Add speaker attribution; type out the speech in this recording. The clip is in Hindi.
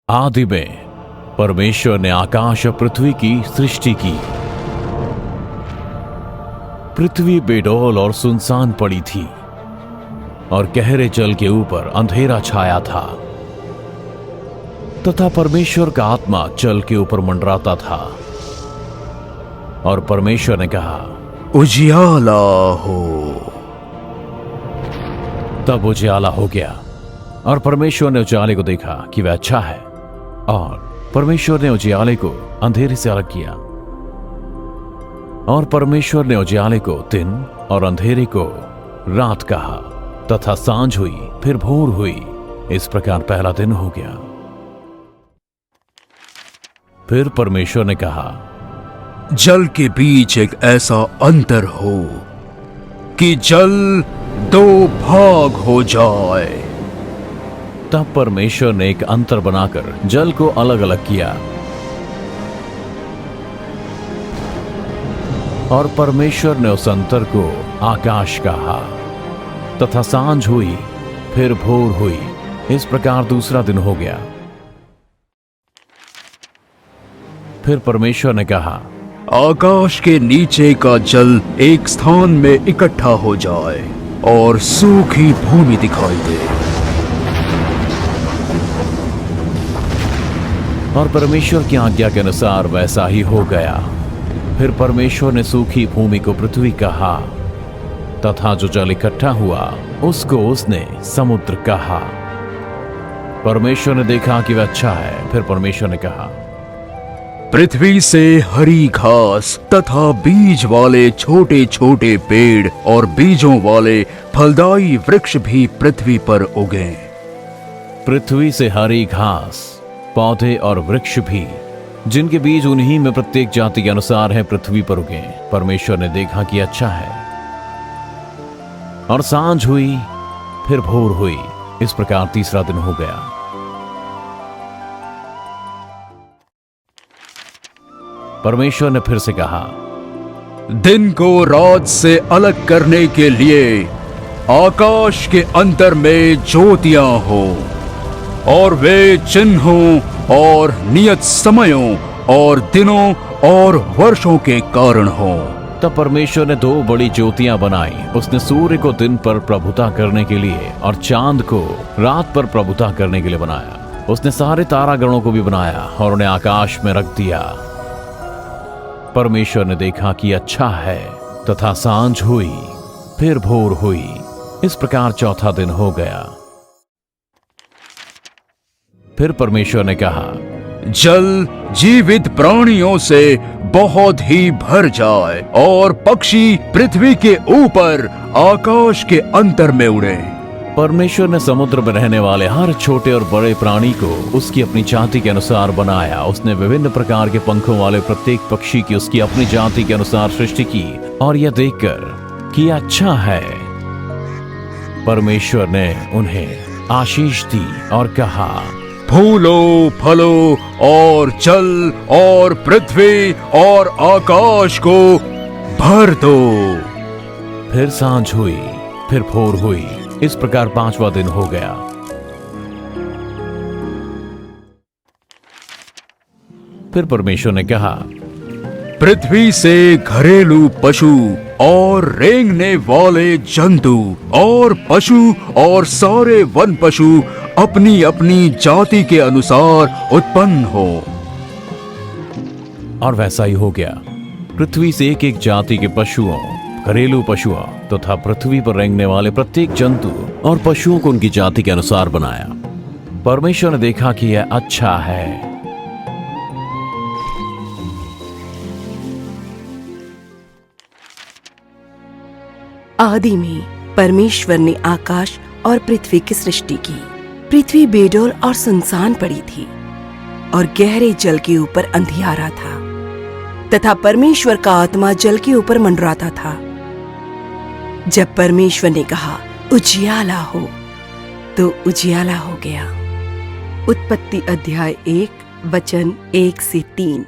Speaker 1: आदि में परमेश्वर ने आकाश और पृथ्वी की सृष्टि की। पृथ्वी बेडौल और सुनसान पड़ी थी और गहरे जल के ऊपर अंधेरा छाया था, तथा परमेश्वर का आत्मा जल के ऊपर मंडराता था। और परमेश्वर ने कहा,
Speaker 2: उजियाला हो।
Speaker 1: तब उजियाला हो गया। और परमेश्वर ने उजियाले को देखा कि वह अच्छा है, और परमेश्वर ने उजियाले को अंधेरे से अलग किया। और परमेश्वर ने उजियाले को दिन और अंधेरे को रात कहा, तथा सांझ हुई, फिर भोर हुई। इस प्रकार पहला दिन हो गया। फिर परमेश्वर ने कहा,
Speaker 2: जल के बीच एक ऐसा अंतर हो कि जल दो भाग हो जाए।
Speaker 1: तब परमेश्वर ने एक अंतर बनाकर जल को अलग अलग किया। और परमेश्वर ने उस अंतर को आकाश कहा, तथा सांझ हुई, फिर भोर हुई। इस प्रकार दूसरा दिन हो गया। फिर परमेश्वर ने कहा,
Speaker 2: आकाश के नीचे का जल एक स्थान में इकट्ठा हो जाए और सूखी भूमि दिखाई दे।
Speaker 1: और परमेश्वर की आज्ञा के अनुसार वैसा ही हो गया। फिर परमेश्वर ने सूखी भूमि को पृथ्वी कहा, तथा जो जल इकट्ठा हुआ उसको उसने समुद्र कहा। परमेश्वर ने देखा कि वह अच्छा है। फिर परमेश्वर ने कहा,
Speaker 2: पृथ्वी से हरी घास तथा बीज वाले छोटे छोटे पेड़ और बीजों वाले फलदायी वृक्ष भी पृथ्वी पर उगें।
Speaker 1: पृथ्वी से हरी घास, पौधे और वृक्ष भी, जिनके बीज उन्हीं में प्रत्येक जाति के अनुसार है, पृथ्वी पर उगे। परमेश्वर ने देखा कि अच्छा है। और सांझ हुई, फिर भोर हुई। इस प्रकार तीसरा दिन हो गया। परमेश्वर ने फिर से कहा,
Speaker 2: दिन को रात से अलग करने के लिए आकाश के अंतर में ज्योतियां हो, और वे चिन्हों और नियत समयों और दिनों और वर्षों के कारण हो।
Speaker 1: तब परमेश्वर ने दो बड़ी ज्योतियां बनाई। उसने सूर्य को दिन पर प्रभुता करने के लिए और चांद को रात पर प्रभुता करने के लिए बनाया। उसने सारे तारागणों को भी बनाया और उन्हें आकाश में रख दिया। परमेश्वर ने देखा कि अच्छा है, तथा सांझ हुई, फिर भोर हुई। इस प्रकार चौथा दिन हो गया। फिर परमेश्वर ने कहा,
Speaker 2: जल जीवित प्राणियों से बहुत ही भर जाए और पक्षी पृथ्वी के ऊपर आकाश के अंतर में उड़े।
Speaker 1: परमेश्वर ने समुद्र में रहने वाले हर छोटे और बड़े प्राणी को उसकी अपनी जाति के अनुसार बनाया। उसने विभिन्न प्रकार के पंखों वाले प्रत्येक पक्षी की उसकी अपनी जाति के अनुसार सृष्टि की, और यह देखकर कि अच्छा है। परमेश्वर ने उन्हें आशीष दी और कहा,
Speaker 2: फूलो फलो और जल और पृथ्वी और आकाश को भर दो।
Speaker 1: फिर सांझ हुई, फिर भोर हुई। इस प्रकार पांचवा दिन हो गया। फिर परमेश्वर ने कहा,
Speaker 2: पृथ्वी से घरेलू पशु और रेंगने वाले जंतु और पशु और सारे वन पशु अपनी अपनी जाति के अनुसार उत्पन्न हो।
Speaker 1: और वैसा ही हो गया। पृथ्वी से एक एक जाति के पशुओं, घरेलू पशुओं तथा पृथ्वी पर रेंगने वाले प्रत्येक जंतु और पशुओं को उनकी जाति के अनुसार बनाया। परमेश्वर ने देखा कि यह अच्छा है।
Speaker 3: आदि में परमेश्वर ने आकाश और पृथ्वी की सृष्टि की। पृथ्वी बेडौल और सुनसान पड़ी थी और गहरे जल के ऊपर अंधियारा था, तथा परमेश्वर का आत्मा जल के ऊपर मंडराता था। जब परमेश्वर ने कहा, उजियाला हो, तो उजियाला हो गया। उत्पत्ति अध्याय 1 वचन 1 से 3।